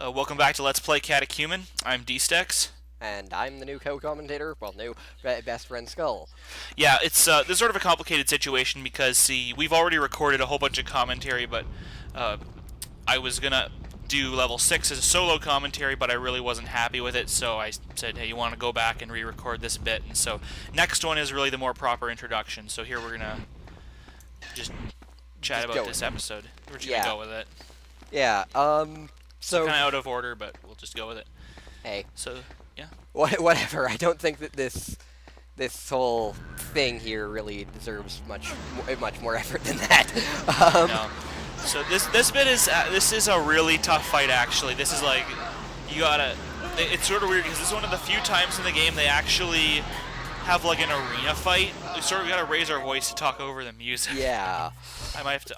Welcome back to Let's Play Catechumen. I'm D-Stex. And I'm the new co-commentator, well, new best friend Skull. Yeah, this is sort of a complicated situation because, see, we've already recorded a whole bunch of commentary, but uh, I was gonna do level 6 as a solo commentary, but I really wasn't happy with it, so I said, hey, you want to go back and re-record this bit, and so next one is really the more proper introduction, so here we're gonna just chat about this episode. We're just gonna go with it. Yeah, so kind of out of order, but we'll just go with it. Hey. So, yeah. Whatever, I don't think that this whole thing here really deserves much more effort than that. No. So this bit is this is a really tough fight actually. This is like you gotta. It's sort of weird because this is one of the few times in the game they actually have like an arena fight. We sort of gotta raise our voice to talk over the music. Yeah. I might have to.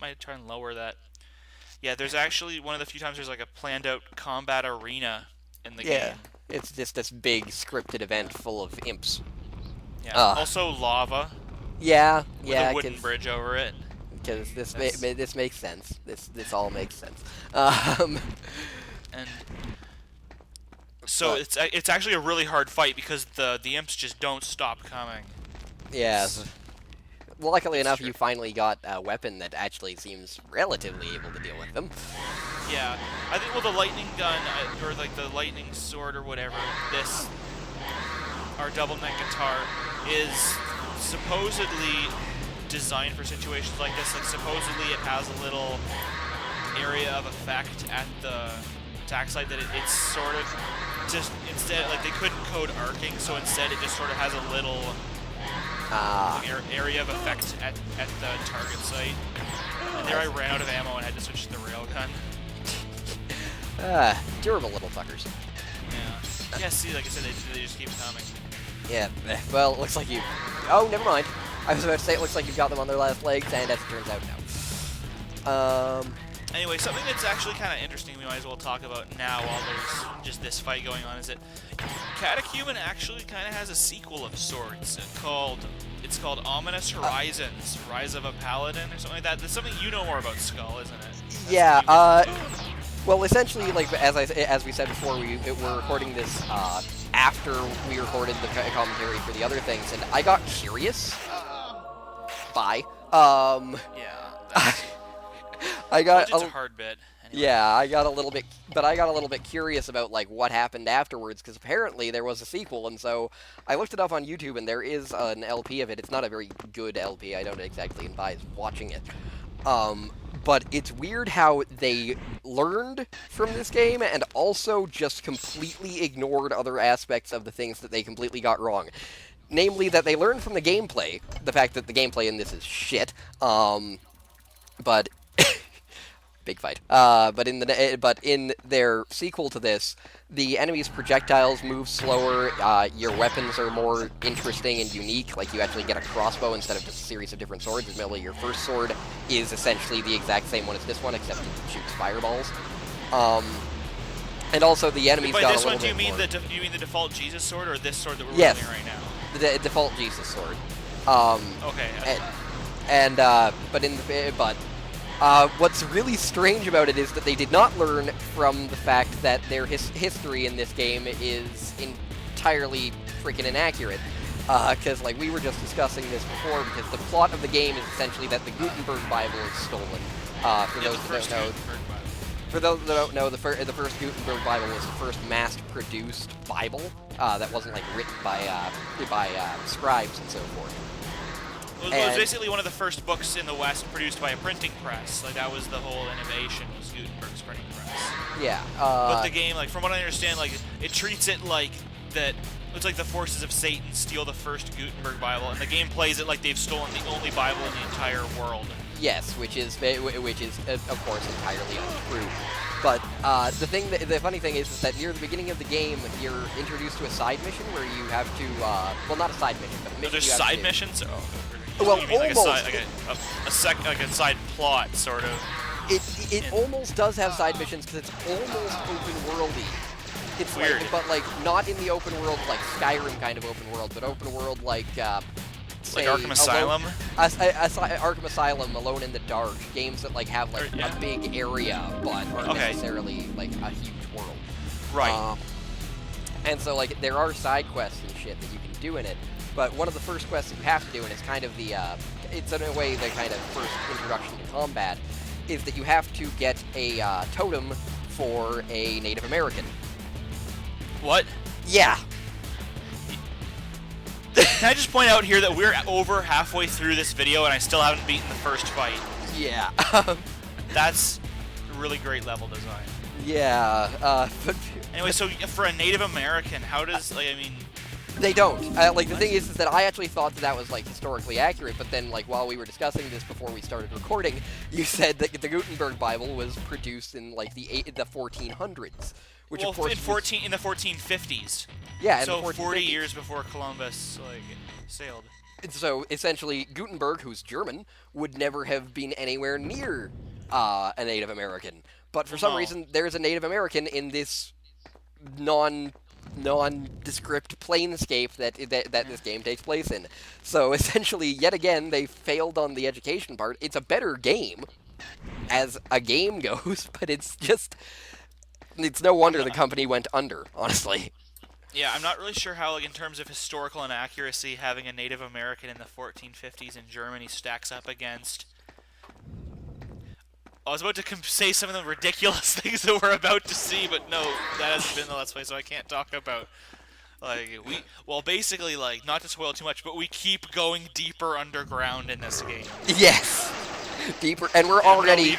Might try and lower that. Yeah, there's actually one of the few times there's like a planned out combat arena in the game. Yeah. It's just this big scripted event full of imps. Yeah. Also lava. Yeah. With a wooden bridge over it. Because this makes sense. This all makes sense. And so it's actually a really hard fight because the imps just don't stop coming. Yeah. Well, luckily enough, you finally got a weapon that actually seems relatively able to deal with them. Yeah, I think the lightning gun or like the lightning sword or whatever, our double neck guitar is supposedly designed for situations like this. Like supposedly it has a little area of effect at the attack site that it's sort of just instead like they couldn't code arcing, so instead it just sort of has a little area of effect at the target site. And there I ran out of ammo and had to switch to the railgun. Durable little fuckers. Yeah. Yeah, see, like I said, they just keep coming. Yeah, well, it looks like you... Oh, never mind. I was about to say it looks like you've got them on their last legs, and as it turns out, no. Anyway, something that's actually kind of interesting we might as well talk about now while there's just this fight going on is that Catechumen actually kind of has a sequel of sorts it's called Ominous Horizons, Rise of a Paladin or something like that. That's something you know more about, Skull, isn't it? Yeah, well, essentially, like as we said before, we're recording this after we recorded the commentary for the other things, and I got curious. Bye. Yeah. I got it's a hard bit. Anyway. Yeah, I got a little bit curious about like what happened afterwards because apparently there was a sequel, and so I looked it up on YouTube, and there is an LP of it. It's not a very good LP. I don't exactly advise watching it. But it's weird how they learned from this game and also just completely ignored other aspects of the things that they completely got wrong. Namely, that they learned from the gameplay, the fact that the gameplay in this is shit. But big fight. But in their sequel to this, the enemy's projectiles move slower. Your weapons are more interesting and unique. Like you actually get a crossbow instead of just a series of different swords. Admittedly, your first sword is essentially the exact same one as this one, except it shoots fireballs. And also the enemies got a little bit more. By this one, do you mean the default Jesus sword or this sword that we're using right now? The default Jesus sword. Okay. What's really strange about it is that they did not learn from the fact that their history in this game is entirely freaking inaccurate. Because, like, we were just discussing this before, because the plot of the game is essentially that the Gutenberg Bible is stolen. For those that don't know, the first Gutenberg Bible was the first mass-produced Bible that wasn't, like, written by scribes and so forth. It was basically one of the first books in the West produced by a printing press. Like, that was the whole innovation, was Gutenberg's printing press. Yeah. But the game, like, from what I understand, like, it treats it like that. It's like the forces of Satan steal the first Gutenberg Bible, and the game plays it like they've stolen the only Bible in the entire world. Yes, which is of course entirely untrue. But the funny thing is that near the beginning of the game, you're introduced to a side mission where you have to well, not a side mission, but a mission. There's side missions. Well, you mean almost. Like a side plot, sort of. It almost does have side missions because it's almost open worldy. It's weird, but like not in the open world like Skyrim kind of open world, but open world like say, Arkham Asylum? Arkham Asylum, Alone in the Dark, games that like have like Yeah. a big area but aren't Okay. necessarily like a huge world. Right. And so like there are side quests and shit that you can do in it, but one of the first quests that you have to do, and it's kind of the it's in a way the kind of first introduction to combat, is that you have to get a totem for a Native American. What? Yeah. Can I just point out here that we're over halfway through this video and I still haven't beaten the first fight? Yeah. That's really great level design. Yeah. But Anyway, so for a Native American, how does, like, I mean... they don't. Like, the thing is that I actually thought that was, like, historically accurate, but then, like, while we were discussing this before we started recording, you said that the Gutenberg Bible was produced in, like, the 1400s. Which, well, of course, in the 1450s. yeah, in so the 40 1450s. years before Columbus, like, sailed. So, essentially, Gutenberg, who's German, would never have been anywhere near a Native American. But for some reason, there's a Native American in this nondescript planescape that this game takes place in. So essentially, yet again, they failed on the education part. It's a better game, as a game goes, but it's no wonder the company went under, honestly. Yeah, I'm not really sure how, like, in terms of historical inaccuracy, having a Native American in the 1450s in Germany stacks up against... I was about to say some of the ridiculous things that we're about to see, but no, that hasn't been the Let's Play, so I can't talk about... Like, basically, like, not to spoil too much, but we keep going deeper underground in this game. Yes! Deeper, and we're already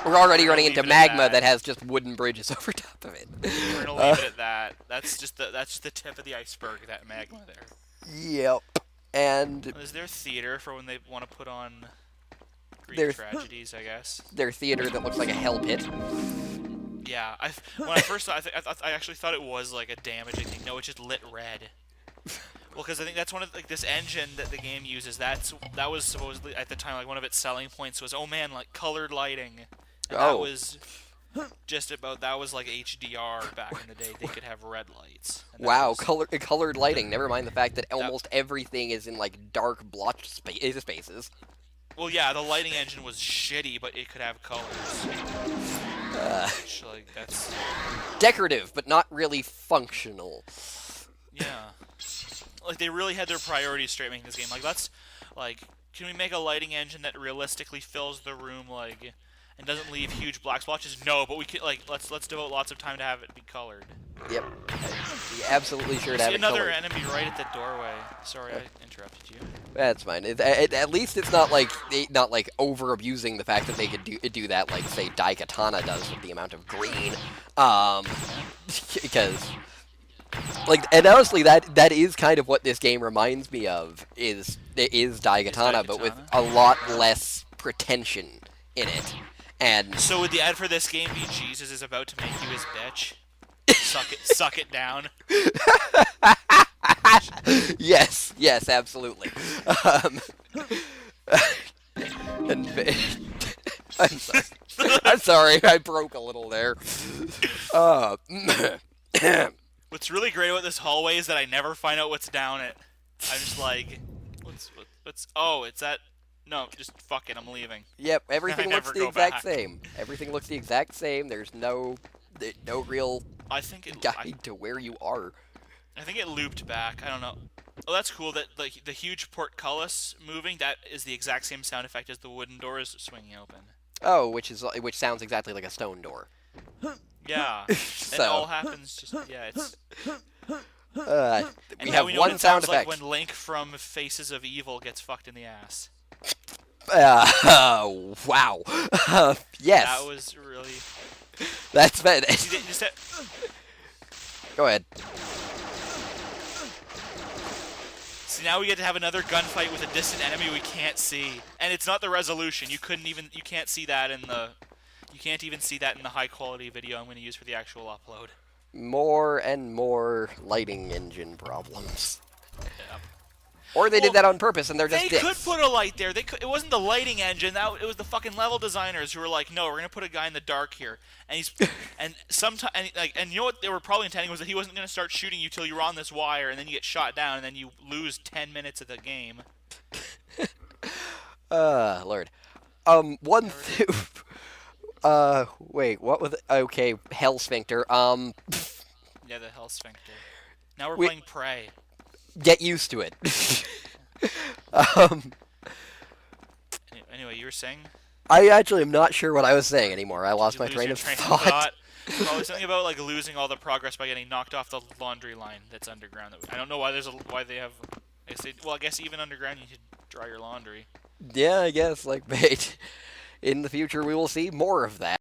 running into magma that has just wooden bridges over top of it. We're gonna leave it at that. That's just the tip of the iceberg, that magma there. Yep. And... is there theater for when they want to put on Greek There's- tragedies, I guess? their theater that looks like a hell pit. Yeah, when I first saw it, I actually thought it was like a damaging thing. No, it's just lit red. Well, because I think that's one of this engine that the game uses. That was supposedly at the time like one of its selling points was, oh man, like colored lighting. And that was just about that was like HDR back in the day. They could have red lights. Wow, colored lighting. Never mind the fact that almost everything is in like dark blotched spaces. Well, yeah, the lighting engine was shitty, but it could have colors. Which, like, that's... decorative, but not really functional. Yeah. Like, they really had their priorities straight making this game. Like, can we make a lighting engine that realistically fills the room, like, and doesn't leave huge black splotches? No, but we can, like, let's devote lots of time to have it be colored. Yep. Be absolutely sure to have it another colored. enemy right at the doorway. Sorry, I interrupted you. That's fine. At least it's not like over abusing the fact that they could do that like say Daikatana does with the amount of green, because like, and honestly that is kind of what this game reminds me of is Daikatana, but with a lot less pretension in it. And so would the ad for this game be Jesus is about to make you his bitch? Suck it down. yes, absolutely. And I'm sorry, I broke a little there. What's really great about this hallway is that I never find out what's down it. I'm just like, what's? Oh, it's that. No, just fuck it. I'm leaving. Yep, everything looks the exact back. same. Everything looks the exact same. There's no real guide to where you are. I think it looped back. I don't know. Oh, that's cool. That the huge portcullis moving. That is the exact same sound effect as the wooden doors swinging open. Oh, which sounds exactly like a stone door. Yeah. So. It all happens. Just it's. We have one sound effect. Like when Link from Faces of Evil gets fucked in the ass. Wow. Yes. That was really. That's bad. Go ahead. See, now we get to have another gunfight with a distant enemy we can't see, and it's not the resolution. You can't see that in the. You can't even see that in the high quality video I'm going to use for the actual upload. More and more lighting engine problems. Yeah. Or they did that on purpose and they're just They dicks. could put a light there. It wasn't the lighting engine. It was the fucking level designers who were like, no, we're going to put a guy in the dark here. And he's and you know what they were probably intending was that he wasn't going to start shooting you till you were on this wire and then you get shot down and then you lose 10 minutes of the game. Lord. One th wait, what was it? Okay, Hell Sphincter. Yeah, the hell sphincter. Now we're we playing Prey. get used to it. um, Anyway, you were saying? I actually am not sure what I was saying anymore. I Did lost you my lose train your of train of thought. thought? Probably something about like losing all the progress by getting knocked off the laundry line that's underground. I don't know why they have. I guess even underground you should dry your laundry. Yeah, I guess, like, bait. In the future, we will see more of that.